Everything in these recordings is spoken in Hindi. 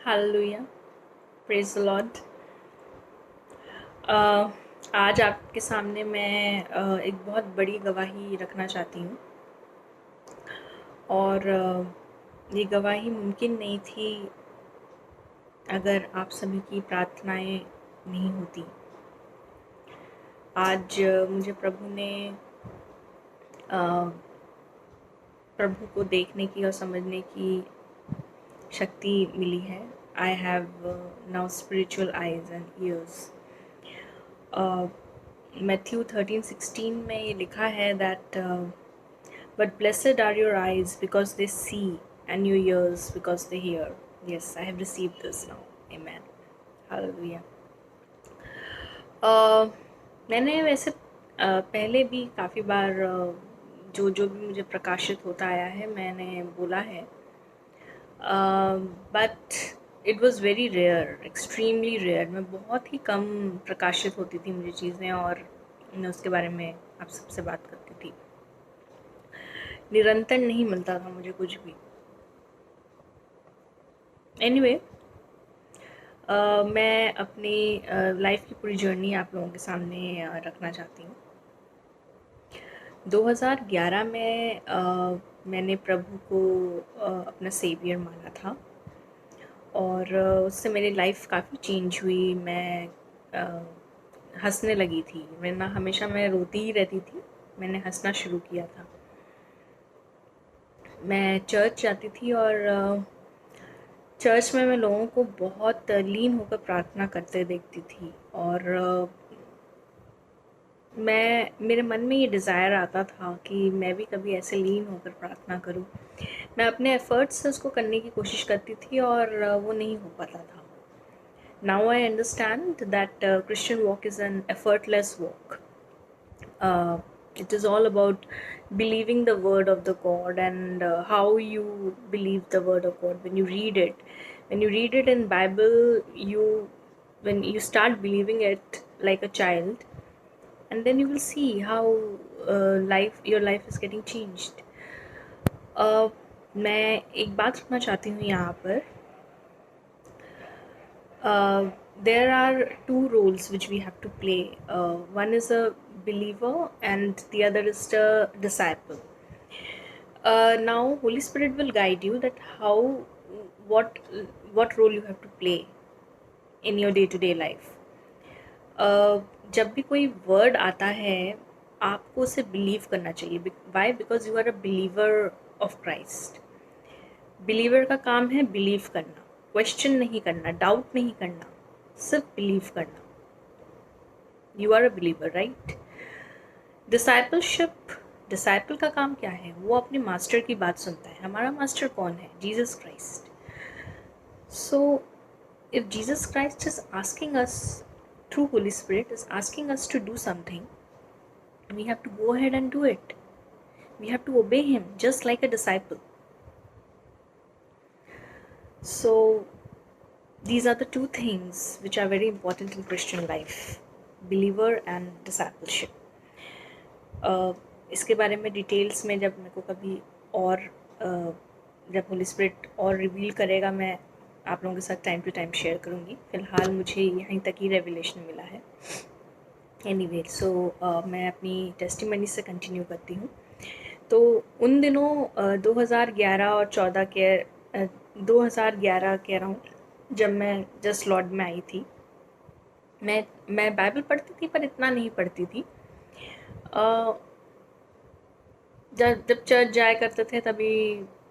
Hallelujah, praise the Lord. आज आपके सामने मैं एक बहुत बड़ी गवाही रखना चाहती हूँ और ये गवाही मुमकिन नहीं थी अगर आप सभी की प्रार्थनाएं नहीं होती। आज मुझे अ, प्रभु को देखने की और समझने की शक्ति मिली है। I have now spiritual eyes and years. Matthew 13:16 में ये लिखा है that but blessed are your eyes because they see and your ears because they hear. Yes, I have received this now. Amen. Hallelujah. मैंने वैसे पहले भी काफ़ी बार जो जो भी मुझे प्रकाशित होता आया है मैंने बोला है, but it was very rare, extremely rare. मैं बहुत ही कम प्रकाशित होती थी मुझे चीज़ें और मैं उसके बारे में आप सबसे बात करती थी। निरंतर नहीं मिलता था मुझे कुछ भी। एनीवे, मैं अपनी लाइफ की पूरी जर्नी आप लोगों के सामने रखना चाहती हूँ। 2011 में मैंने प्रभु को अपना सेवियर माना था और उससे मेरी लाइफ काफ़ी चेंज हुई। मैं हंसने लगी थी, वरना हमेशा मैं रोती ही रहती थी। मैंने हंसना शुरू किया था। मैं चर्च जाती थी और चर्च में मैं लोगों को बहुत लीन होकर प्रार्थना करते देखती थी और मेरे मन में ये डिज़ायर आता था कि मैं भी कभी ऐसे लीन होकर प्रार्थना करूं। मैं अपने एफ़र्ट्स से उसको करने की कोशिश करती थी और वो नहीं हो पाता था। Now I understand that Christian walk is an effortless walk. It is all about believing the word of the God and how you believe the word of God when you read it. When you read it in Bible, when you start believing it like a child, and then you will see how your life is getting changed. मैं एक बात रखना चाहती हूँ यहाँ पर। There are two roles which we have to play. One is a believer and the other is the disciple. Now Holy Spirit will guide you that what what role you have to play in your day to day life. जब भी कोई वर्ड आता है आपको उसे बिलीव करना चाहिए। Why? Because you are a believer of Christ. Believer का काम है बिलीव करना, क्वेश्चन नहीं करना, डाउट नहीं करना, सिर्फ बिलीव करना। You are a believer, right? Discipleship, disciple का काम क्या है? वो अपने मास्टर की बात सुनता है। हमारा मास्टर कौन है? Jesus Christ. So if Jesus Christ is asking us through Holy Spirit is asking us to do something, we have to go ahead and do it. We have to obey him just like a disciple. So these are the two things which are very important in Christian life, believer and discipleship. इसके बारे में डिटेल्स में जब मेरे को कभी और जब होली स्पिरिट और रिवील करेगा मैं आप लोगों के साथ टाइम टू टाइम शेयर करूँगी। फ़िलहाल मुझे यहीं तक ही रेवलेशन मिला है। एनीवे, सो मैं अपनी टेस्टिमनी से कंटिन्यू करती हूँ। तो उन दिनों 2011 और 14 के 2011 कह रहा हूँ, जब मैं जस्ट लॉर्ड में आई थी। मैं बाइबल पढ़ती थी पर इतना नहीं पढ़ती थी। जब चर्च जाया करते थे तभी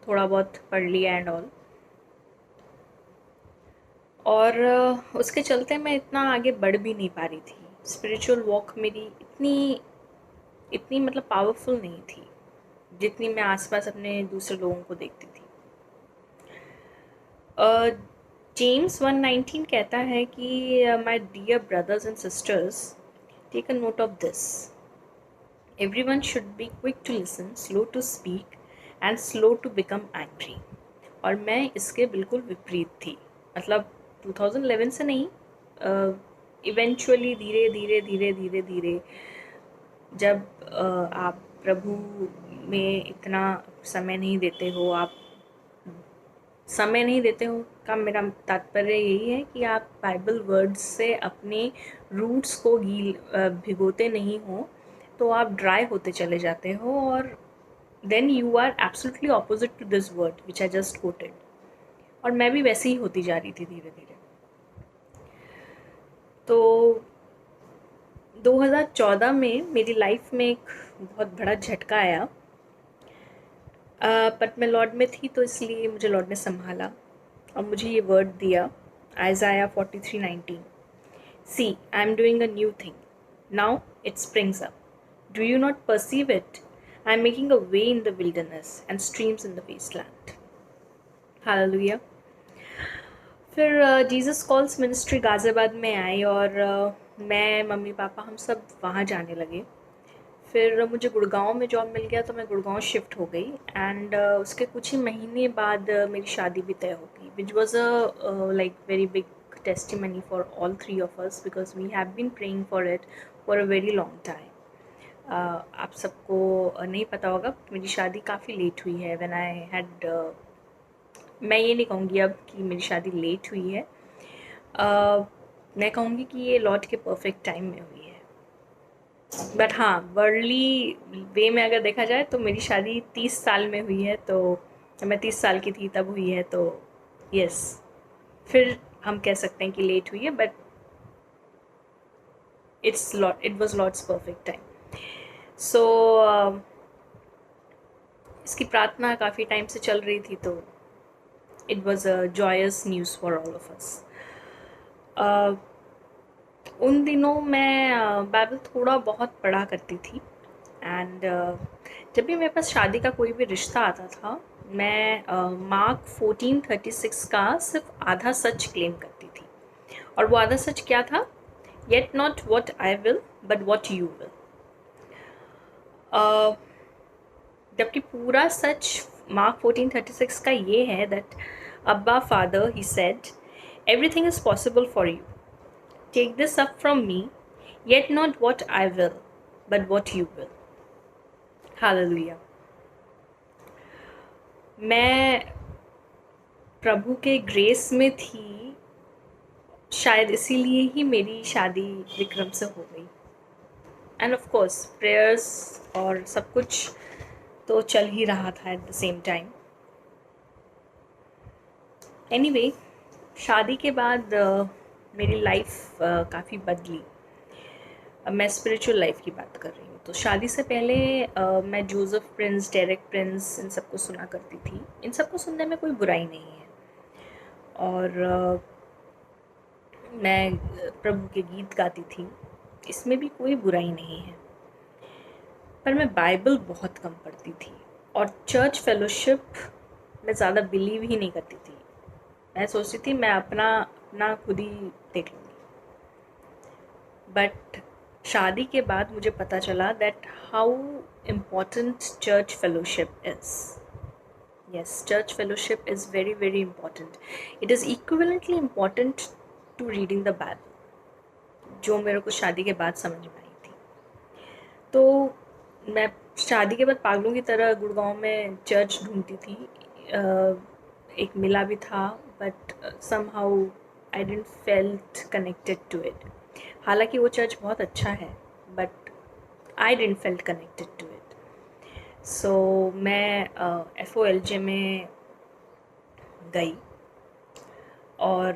थोड़ा बहुत पढ़ लिया एंड ऑल। और उसके चलते मैं इतना आगे बढ़ भी नहीं पा रही थी। स्पिरिचुअल वॉक मेरी इतनी मतलब पावरफुल नहीं थी जितनी मैं आसपास अपने दूसरे लोगों को देखती थी। जेम्स 1:19 कहता है कि my dear brothers and sisters, take a note of this, everyone should be quick to listen, slow to speak and slow to become angry. और मैं इसके बिल्कुल विपरीत थी। मतलब 2011 से नहीं, इवेंचुअली धीरे धीरे धीरे धीरे धीरे जब आप प्रभु में इतना समय नहीं देते हो, आप समय नहीं देते हो का मेरा तात्पर्य यही है कि आप बाइबल वर्ड्स से अपने रूट्स को भिगोते नहीं हो, तो आप ड्राई होते चले जाते हो, और then you are absolutely opposite to this word which I just quoted. और मैं भी वैसे ही होती जा रही थी धीरे धीरे। तो 2014 में मेरी लाइफ में एक बहुत बड़ा झटका आया, बट मैं लॉर्ड में थी, तो इसलिए मुझे लॉर्ड ने संभाला और मुझे ये वर्ड दिया, Isaiah 43:19, see I am doing a new thing, now it springs up, do you not perceive it, I am making a way in the wilderness and streams in the wasteland. Hallelujah. फिर जीसस कॉल्स मिनिस्ट्री गाज़ियाबाद में आई, और मैं, मम्मी पापा, हम सब वहाँ जाने लगे। फिर मुझे गुड़गांव में जॉब मिल गया, तो मैं गुड़गांव शिफ्ट हो गई, एंड उसके कुछ ही महीने बाद मेरी शादी भी तय हो गई, which was a like very big testimony for all three of us, because we have been praying for it for a very long time. आप सबको नहीं पता होगा, मेरी शादी काफ़ी लेट हुई है। व्हेन आई हैड, मैं ये नहीं कहूँगी अब कि मेरी शादी लेट हुई है, मैं कहूँगी कि ये लॉर्ड के परफेक्ट टाइम में हुई है। बट हाँ, वर्ल्डली वे में अगर देखा जाए तो मेरी शादी 30 साल में हुई है, तो जब मैं 30 साल की थी तब हुई है, तो यस, फिर हम कह सकते हैं कि लेट हुई है, but it was Lord's perfect time. So इसकी प्रार्थना काफ़ी टाइम से चल रही थी, तो it was a joyous news for all of us. उन दिनों मैं बाइबल थोड़ा बहुत पढ़ा करती थी, एंड जब भी मेरे पास शादी का कोई भी रिश्ता आता था, मैं मार्क 14:36 का सिर्फ आधा सच क्लेम करती थी। और वो आधा सच क्या था? Yet not what I will but what you will. जबकि पूरा सच मार्क 14:36 का ये है that Abba father, he said, everything is possible for you, take this up from me, yet not what I will but what you will. Hallelujah. मैं प्रभु के ग्रेस में थी, शायद इसीलिए ही मेरी शादी विक्रम से हो गई। एंड ऑफ कोर्स प्रेयर्स और सब कुछ तो चल ही रहा था eight the same time. Anyway, शादी के बाद मेरी लाइफ काफ़ी बदली। अब मैं स्पिरिचुअल लाइफ की बात कर रही हूँ। तो शादी से पहले मैं जोसेफ प्रिंस, डेरेक प्रिंस, इन सबको सुना करती थी। इन सबको सुनने में कोई बुराई नहीं है, और मैं प्रभु के गीत गाती थी, इसमें भी कोई बुराई नहीं है। पर मैं बाइबल बहुत कम पढ़ती थी, और चर्च फेलोशिप में ज़्यादा बिलीव ही नहीं करती थी। मैं सोचती थी मैं अपना खुद ही देख लूँगी। बट शादी के बाद मुझे पता चला that how important church fellowship is. Yes, church fellowship is very, very important. It is equivalently important to reading the Bible, जो मेरे को शादी के बाद समझ में आई थी। तो मैं शादी के बाद पागलों की तरह गुड़गांव में चर्च ढूंढती थी। एक मिला भी था, but somehow I didn't felt connected to it. हालांकि वो चर्च बहुत अच्छा है, but I didn't felt connected to it. सो मैं FOLJ में गई, और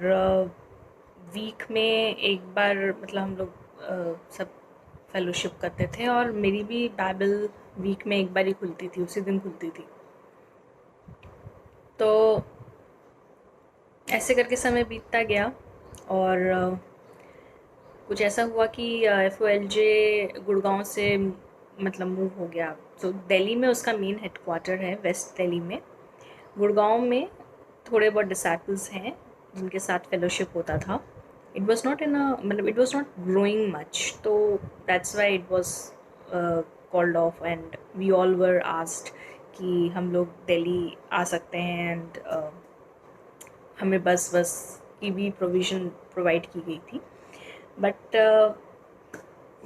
वीक में एक बार, मतलब हम लोग सब फेलोशिप करते थे, और मेरी भी बाइबल वीक में एक बार ही खुलती थी, उसी दिन खुलती थी। तो ऐसे करके समय बीतता गया, और कुछ ऐसा हुआ कि FOLJ गुड़गांव से मतलब मूव हो गया। तो दिल्ली में उसका मेन हेडक्वार्टर है, वेस्ट दिल्ली में। गुड़गांव में थोड़े बहुत डिसाइपल्स हैं जिनके साथ फेलोशिप होता था। इट वॉज नॉट मतलब it was not growing much, तो that's why it was called off, and we all were asked कि हम लोग दिल्ली आ सकते हैं, एंड हमें बस की भी प्रोविज़न प्रोवाइड की गई थी। बट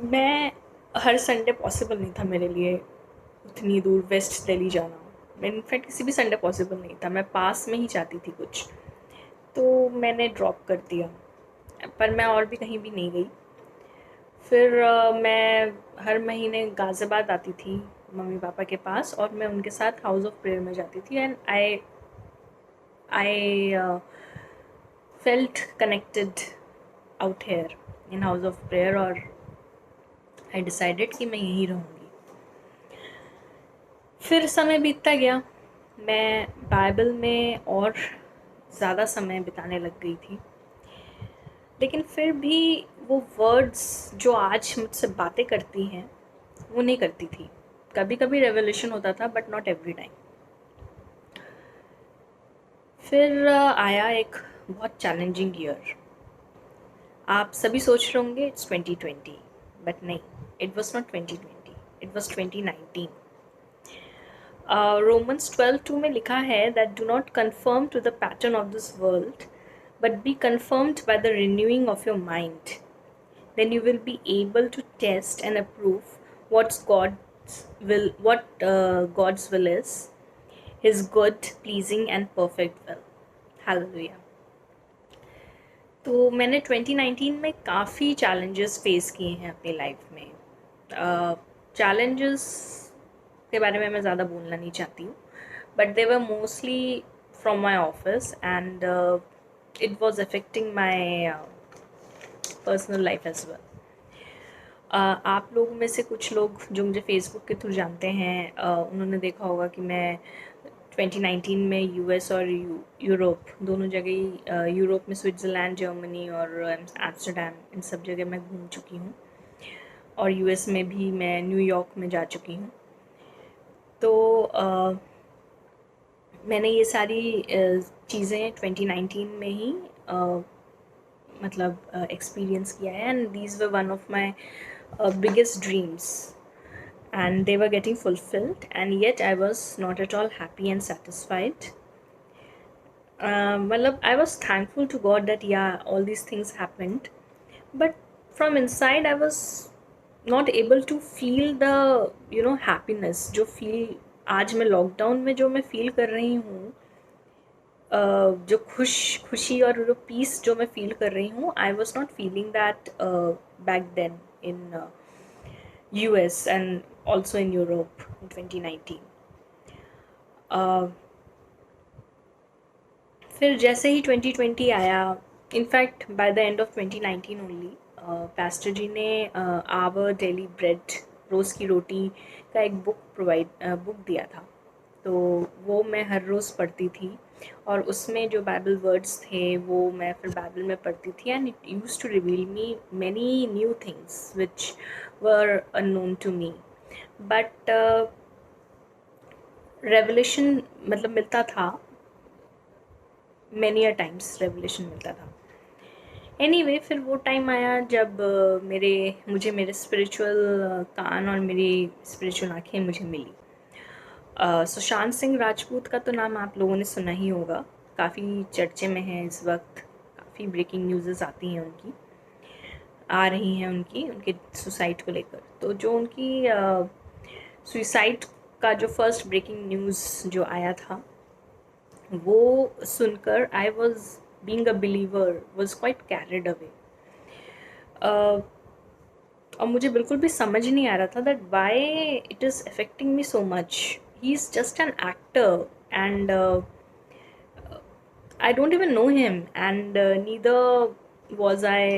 मैं हर संडे पॉसिबल नहीं था मेरे लिए उतनी दूर वेस्ट दिल्ली जाना, इनफैक्ट किसी भी संडे पॉसिबल नहीं था, मैं पास में ही चाहती थी कुछ, तो मैंने ड्रॉप कर दिया। पर मैं और भी कहीं भी नहीं गई। फिर मैं हर महीने गाज़ियाबाद आती थी मम्मी पापा के पास, और मैं उनके साथ हाउस ऑफ प्रेयर में जाती थी। And I felt connected out here in house of prayer, और आई डिसाइडेड कि मैं यहीं रहूँगी। फिर समय बीतता गया, मैं बाइबल में और ज़्यादा समय बिताने लग गई थी, लेकिन फिर भी वो वर्ड्स जो आज मुझसे बातें करती हैं वो नहीं करती थी। कभी कभी रेवोल्यूशन होता था, बट नॉट एवरी टाइम। फिर आया एक बहुत चैलेंजिंग ईयर। आप सभी सोच रहे होंगे इट्स 2020, बट नहीं, it was not 2020, it was 2019। Romans 12:2 में लिखा है that do not conform to the pattern of this world, but be conformed by the renewing of your mind, then you will be able to test and approve what God's will is, His good, pleasing and perfect will. Hallelujah. तो मैंने 2019 में काफ़ी चैलेंजेस फेस किए हैं अपनी लाइफ में। चैलेंजेस के बारे में मैं ज़्यादा बोलना नहीं चाहती हूँ, but they were mostly from my office, and it was affecting my personal life as well. आप लोगों में से कुछ लोग जो मुझे फेसबुक के थ्रू जानते हैं, उन्होंने देखा होगा कि मैं 2019 में यूएस और यूरोप दोनों जगह ही, यूरोप में स्विट्ज़रलैंड, जर्मनी और एम्स्टर्डम, इन सब जगह मैं घूम चुकी हूँ, और यूएस में भी मैं न्यूयॉर्क में जा चुकी हूँ। तो मैंने ये सारी चीज़ें 2019 में ही मतलब एक्सपीरियंस किया है, and these were one of my biggest dreams, and they were getting fulfilled, and yet I was not at all happy and satisfied. Malab, I was thankful to God that yeah, all these things happened, but from inside I was not able to feel the happiness जो feel आज मैं लॉकडाउन में जो मैं फील कर रही हूँ, जो खुशी और जो पीस जो मैं फील कर रही हूँ, I was not feeling that back then in US and also in Europe in 2019. फिर जैसे ही 2020 आया, in fact by the end of 2019 only, pastor ji ने आवर डेली ब्रेड, रोज़ की रोटी का एक बुक दिया था। तो वो मैं हर रोज़ पढ़ती थी, और उसमें जो बाइबल वर्ड्स थे वो मैं फिर बाइबल में पढ़ती थी, and it used to reveal me many new things which were unknown to me. But revelation मतलब मिलता था, मैनी अ टाइम्स रेवलेशन मिलता था। एनीवे, फिर वो टाइम आया जब मुझे मेरे स्पिरिचुअल कान और मेरी स्पिरिचुअल आँखें मुझे मिली। सुशांत सिंह राजपूत का तो नाम आप लोगों ने सुना ही होगा, काफ़ी चर्चे में है इस वक्त, काफ़ी ब्रेकिंग न्यूज़ आती हैं आ रही हैं उनके सुसाइड को लेकर। तो जो उनकी सुसाइड का जो फर्स्ट ब्रेकिंग न्यूज़ जो आया था, वो सुनकर I was being a believer was quite carried away, और मुझे बिल्कुल भी समझ नहीं आ रहा था that why it is affecting me so much. He is just an actor, and I don't even know him, and neither was I.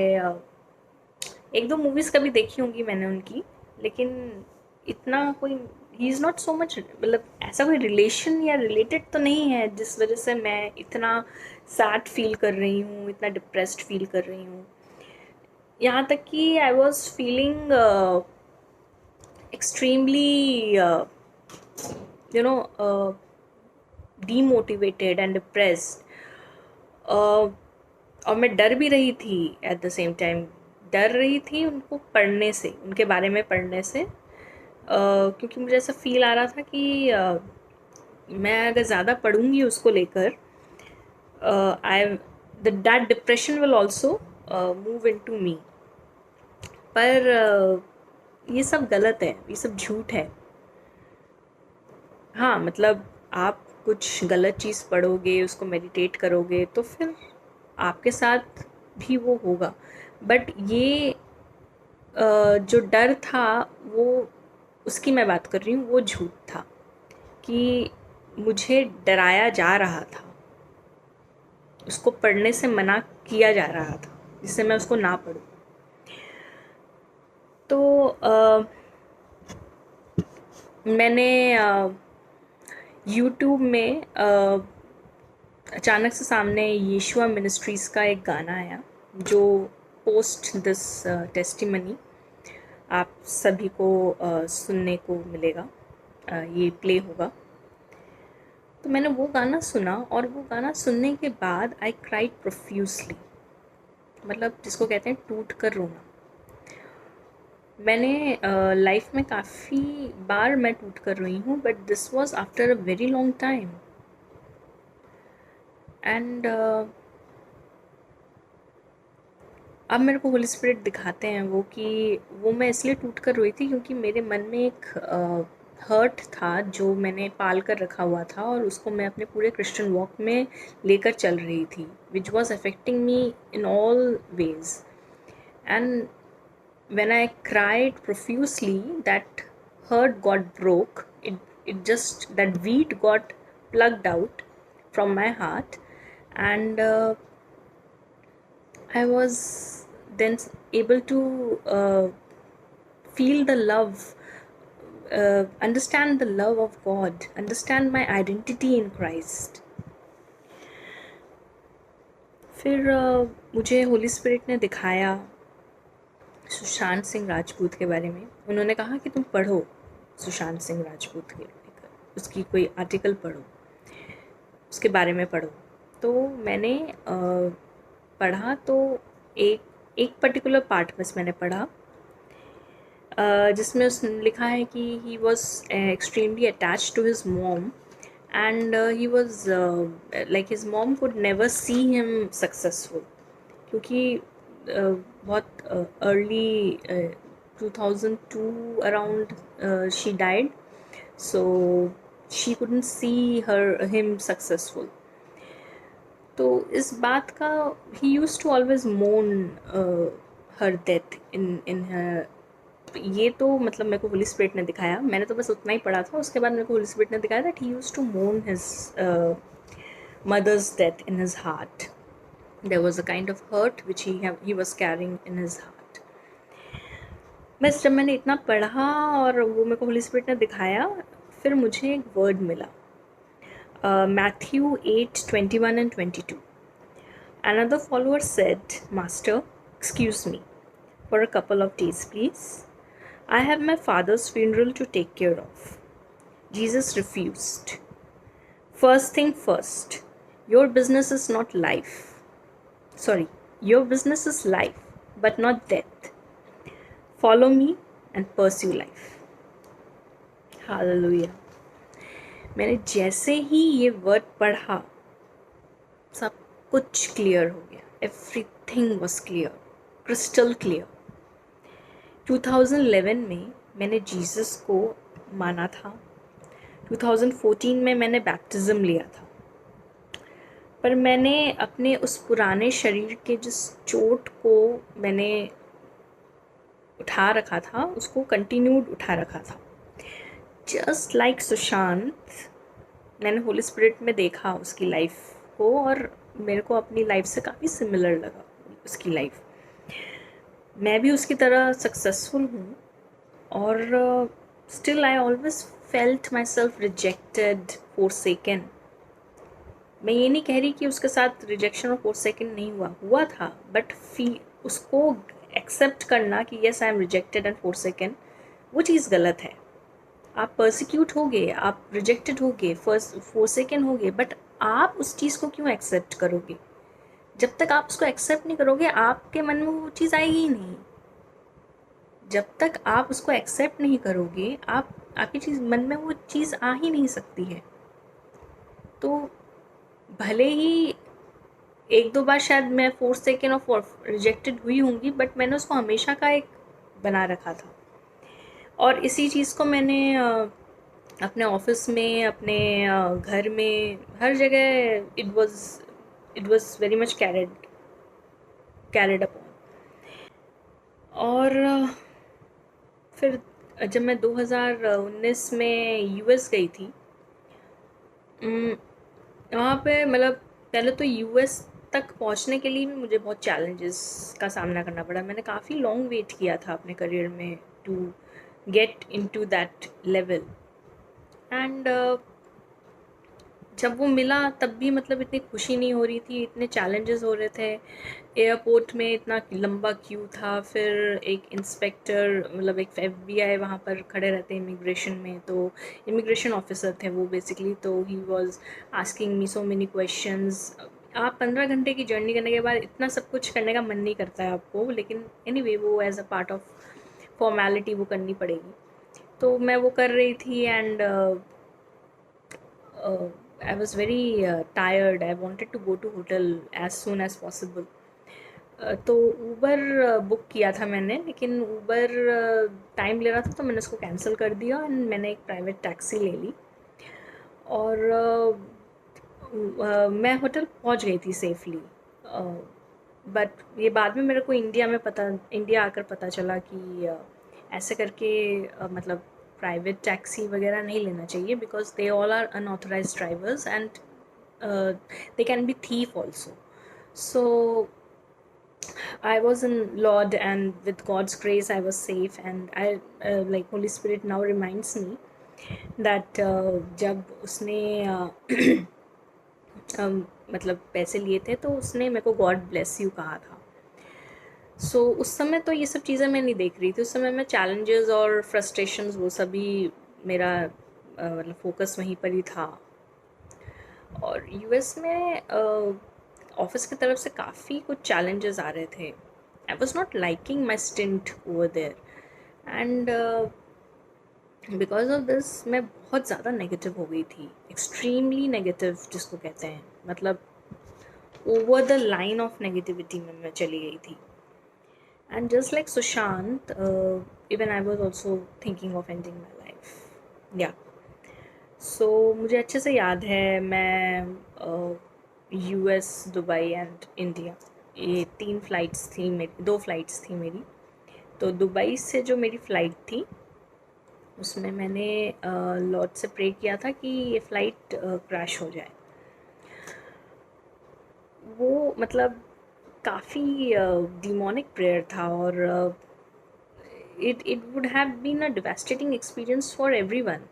एक दो मूवीज़ कभी देखी होंगी मैंने उनकी, लेकिन इतना कोई he is not so much, मतलब ऐसा कोई रिलेशन या रिलेटेड तो नहीं है जिस वजह से मैं इतना सैड फील कर रही हूँ, इतना डिप्रेस्ड फील कर रही हूँ। यहाँ तक कि I was feeling extremely demotivated and depressed, और मैं डर भी रही थी एट द सेम टाइम। डर रही थी उनको पढ़ने से, उनके बारे में पढ़ने से, क्योंकि मुझे ऐसा फील आ रहा था कि मैं अगर ज़्यादा पढ़ूंगी उसको लेकर, I that depression will also move in to me. पर ये सब गलत है, ये सब झूठ है। हाँ, मतलब आप कुछ गलत चीज़ पढ़ोगे, उसको मेडिटेट करोगे तो फिर आपके साथ भी वो होगा। बट ये जो डर था वो, उसकी मैं बात कर रही हूँ, वो झूठ था कि मुझे डराया जा रहा था, उसको पढ़ने से मना किया जा रहा था जिससे मैं उसको ना पढूं। तो मैंने यूट्यूब में अचानक से सामने यीशुआ मिनिस्ट्रीज़ का एक गाना आया जो पोस्ट दिस टेस्टिमनी आप सभी को सुनने को मिलेगा, ये प्ले होगा। तो मैंने वो गाना सुना और वो गाना सुनने के बाद आई क्राइड प्रोफ्यूसली, मतलब जिसको कहते हैं टूट कर रोना। मैंने लाइफ में काफ़ी बार मैं टूट कर रोई हूँ, but this was after a very long time. And अब मेरे को होली स्पिरिट दिखाते हैं वो कि वो मैं इसलिए टूट कर रोई थी क्योंकि मेरे मन में एक हर्ट था जो मैंने पाल कर रखा हुआ था और उसको मैं अपने पूरे क्रिश्चियन वॉक में लेकर चल रही थी, which was affecting me in all ways. And when I cried profusely, that hurt got broke. It just, that weed got plugged out from my heart, and I was then able to feel the love, understand the love of God, understand my identity in Christ. फिर मुझे होली स्पिरिट ने दिखाया सुशांत सिंह राजपूत के बारे में। उन्होंने कहा कि तुम पढ़ो सुशांत सिंह राजपूत के, उसकी कोई आर्टिकल पढ़ो, उसके बारे में पढ़ो। तो मैंने पढ़ा, तो एक पर्टिकुलर पार्ट बस मैंने पढ़ा जिसमें उसने लिखा है कि he was extremely attached to his mom and he was like his mom could never see him successful, क्योंकि बहुत early 2002 around she died, so she couldn't see him successful. तो इस बात का he used to always mourn her death in her। ये तो मतलब मेरे को होली स्पिरिट ने दिखाया, मैंने तो बस उतना ही पढ़ा था। उसके बाद मेरे को होली स्पिरिट ने दिखाया that he used to mourn his mother's death in his heart. There was a kind of hurt which he was carrying in his heart. बस जब मैंने इतना पढ़ा और वो मेरे को होली स्पिरिट ने दिखाया, फिर मुझे एक वर्ड मिला, Matthew 8:21 and 22. Another follower said, Master, excuse me for a couple of days, please. I have my father's funeral to take care of. Jesus refused. First thing first, your business is not life. Sorry, your business is life, but not death. Follow me and pursue life. Hallelujah. मैंने जैसे ही ये वर्ड पढ़ा, सब कुछ क्लियर हो गया। Everything was clear, crystal clear. 2011 में मैंने जीसस को माना था। 2014 में मैंने बैप्टिज़म लिया था, पर मैंने अपने उस पुराने शरीर के जिस चोट को मैंने उठा रखा था, उसको कंटिन्यूड उठा रखा था। जस्ट लाइक सुशांत, मैंने होली स्पिरिट में देखा उसकी लाइफ को और मेरे को अपनी लाइफ से काफ़ी सिमिलर लगा उसकी लाइफ। मैं भी उसकी तरह सक्सेसफुल हूँ और still I always felt my self rejected, forsaken. मैं ये नहीं कह रही कि उसके साथ रिजेक्शन और फोरसेकन नहीं हुआ था, बट उसको एक्सेप्ट करना कि yes I am rejected and forsaken, वो चीज़ गलत है। आप परसिक्यूट होगे, आप रिजेक्टेड होगे, फोरसेकन होगे, बट आप उस चीज़ को क्यों एक्सेप्ट करोगे? जब तक आप उसको एक्सेप्ट नहीं करोगे, आपके मन में वो चीज़ आएगी ही नहीं। जब तक आप उसको एक्सेप्ट नहीं करोगे, आपकी चीज़ मन में वो चीज़ आ ही नहीं सकती है। तो भले ही एक दो बार शायद मैं फोरसेकन और रिजेक्टेड हुई होंगी, बट मैंने उसको हमेशा का एक बना रखा था। और इसी चीज़ को मैंने अपने ऑफिस में, अपने घर में, हर जगह it was very much carried upon. और फिर जब मैं 2019 में यूएस गई थी, उम, वहाँ पे मतलब पहले तो यूएस तक पहुँचने के लिए भी मुझे बहुत चैलेंजेस का सामना करना पड़ा। मैंने काफ़ी लॉन्ग वेट किया था अपने करियर में to get into that level. And जब वो मिला तब भी मतलब इतनी खुशी नहीं हो रही थी, इतने चैलेंजेस हो रहे थे। एयरपोर्ट में इतना लंबा क्यू था, फिर एक इंस्पेक्टर मतलब एक एफबीआई वहाँ पर खड़े रहते हैं इमिग्रेशन में, तो इमिग्रेशन ऑफिसर थे वो बेसिकली, तो he was asking me so many questions. आप 15 घंटे की जर्नी करने के बाद इतना सब कुछ करने का मन नहीं करता है आपको, लेकिन एनीवे वो as a part of formality वो करनी पड़ेगी। तो मैं वो कर रही थी and I was very tired. I wanted to go to hotel as soon as possible. तो ऊबर बुक किया था मैंने, लेकिन ऊबर टाइम ले रहा था तो मैंने उसको कैंसिल कर दिया एंड मैंने एक प्राइवेट टैक्सी ले ली। और मैं होटल पहुंच गई थी सेफली। बट ये बाद में मेरे को इंडिया आकर पता चला कि ऐसे करके मतलब प्राइवेट टैक्सी वगैरह नहीं लेना चाहिए, because they all are unauthorized drivers and they can be thief also. So I was in Lord, and with God's grace I was safe, and I like Holy Spirit now reminds me that जब उसने मतलब पैसे लिए थे तो उसने मेरे को गॉड ब्लेस यू कहा था। सो उस समय तो ये सब चीज़ें मैं नहीं देख रही थी, उस समय मैं चैलेंजेस और फ्रस्ट्रेशंस वो सभी मेरा मतलब फोकस वहीं पर ही था। और यूएस में ऑफिस की तरफ से काफ़ी कुछ चैलेंजेस आ रहे थे। I was not liking my stint over there and because of this मैं बहुत ज़्यादा नेगेटिव हो गई थी, एक्सट्रीमली नेगेटिव जिसको कहते हैं, मतलब over the line of negativity में मैं चली गई थी। And just like Sushant, even I was also thinking of ending my life. या सो मुझे अच्छे से याद है, मैं यूएस, दुबई एंड इंडिया, ये 3 फ्लाइट्स थी मेरी, 2 फ्लाइट्स थी मेरी। तो दुबई से जो मेरी फ़्लाइट थी उसमें मैंने लॉर्ड से प्रे किया था कि ये फ़्लाइट क्रैश हो जाए। वो मतलब काफ़ी डिमोनिक प्रेयर था, और it would have been a devastating experience for everyone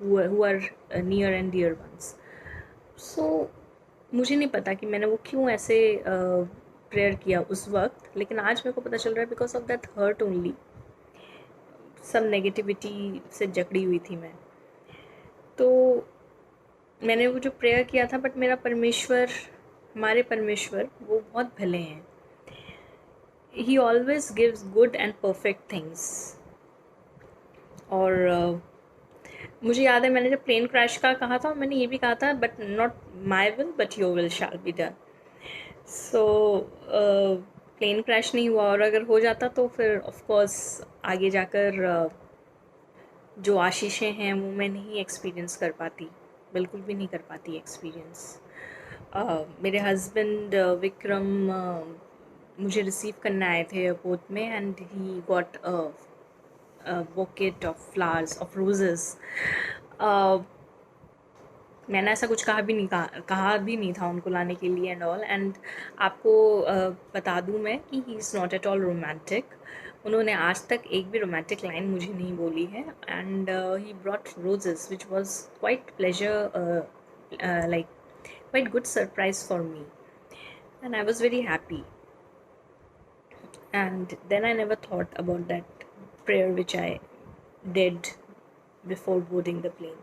who are near and dear ones. So मुझे नहीं पता कि मैंने वो क्यों ऐसे प्रेयर किया उस वक्त, लेकिन आज मेरे को पता चल रहा है because of that hurt only, सब नेगेटिविटी से जकड़ी हुई थी मैं। तो मैंने वो जो प्रेयर किया था, बट मेरा परमेश्वर, हमारे परमेश्वर वो बहुत भले हैं। ही always gives good and perfect things. और मुझे याद है मैंने जब प्लेन क्रैश का कहा था, मैंने ये भी कहा था, but not my will but your will shall be done. So plane crash नहीं हुआ, और अगर हो जाता तो फिर ऑफ कोर्स आगे जाकर जो आशीषें हैं वो मैं नहीं एक्सपीरियंस कर पाती, बिल्कुल भी नहीं कर पाती एक्सपीरियंस। मेरे हस्बैंड विक्रम मुझे रिसीव करने आए थे एयरपोर्ट में, and he got bouquet of flowers of roses. मैंने ऐसा कुछ कहा भी नहीं था उनको लाने के लिए एंड ऑल। एंड आपको बता दूं मैं कि he is not at all romantic. उन्होंने आज तक एक भी रोमांटिक लाइन मुझे नहीं बोली है, and he brought roses which was quite pleasure, like quite good surprise for me, and I was very happy. And then I never thought about that prayer which I did before boarding the plane.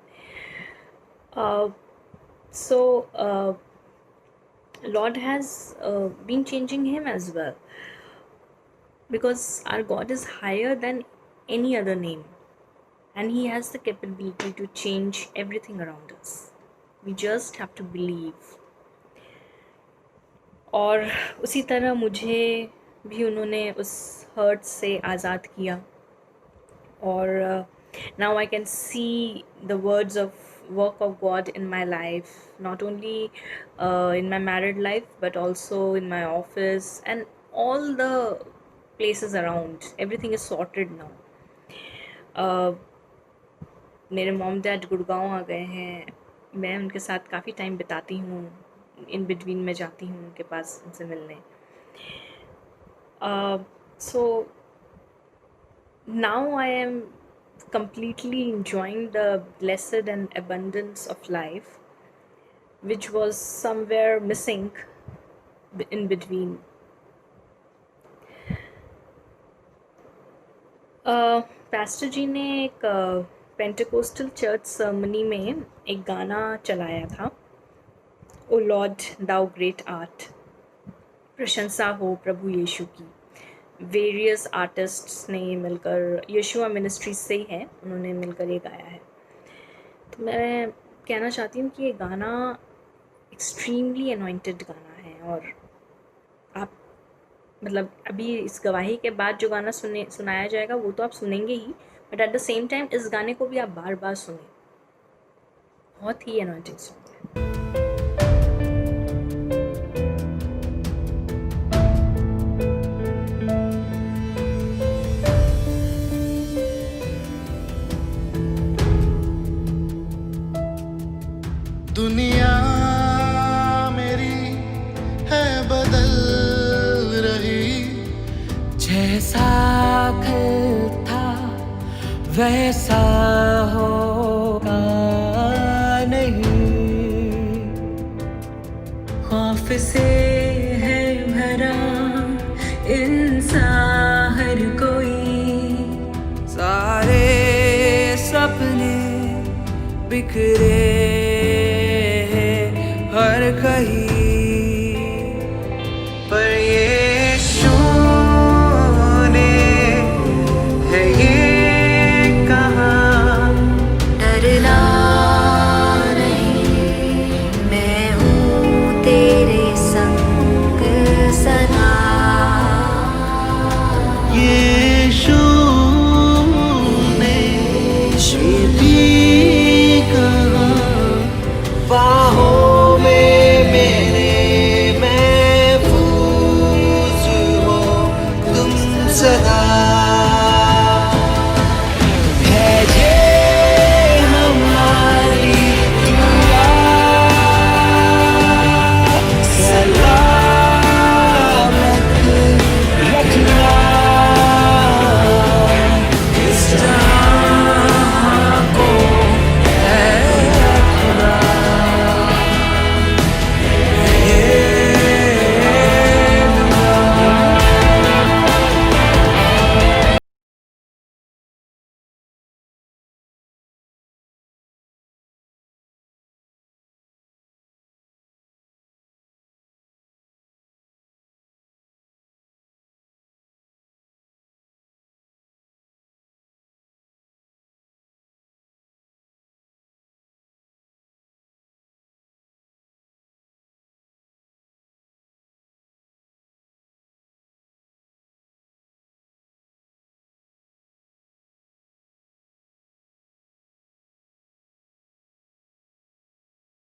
uh, so Lord has been changing him as well, because our God is higher than any other name, and he has the capability to change everything around us. We just have to believe. और उसी तरह मुझे भी उन्होंने उस हर्ट से आज़ाद किया, और Now I can see the work of God in my life, not only in my married life but also in my office and all the places around. Everything is sorted now. uh, मेरे मॉम डैड गुड़गांव आ गए हैं, मैं उनके साथ काफ़ी टाइम बिताती हूँ, इन बिटवीन में जाती हूँ उनके पास उनसे मिलने. सो now I am completely enjoying the blessed and abundance of life, which was somewhere missing in between. Pastor ji ने एक पेंटिकोस्टल चर्च सर्मनी में एक गाना चलाया था, ओ लॉर्ड दाउ ग्रेट आर्ट, प्रशंसा हो प्रभु यीशु की. वेरियस आर्टिस्ट्स ने मिलकर, यीशुआ मिनिस्ट्रीज से ही है, उन्होंने मिलकर ये गाया है. तो मैं कहना चाहती हूँ कि ये गाना एक्सट्रीमली अनॉइंटेड गाना है, और आप मतलब अभी इस गवाही के बाद जो गाना सुनाया जाएगा वो तो आप सुनेंगे ही, but at the same time इस गाने को भी आप बार बार सुनें. बहुत ही अनॉइंटिंग सॉन्ग है. दुनिया मेरी है बदल रही, जैसा कल था वैसा होगा नहीं. खौफ से है भरा इंसान हर कोई, सारे सपने बिखरे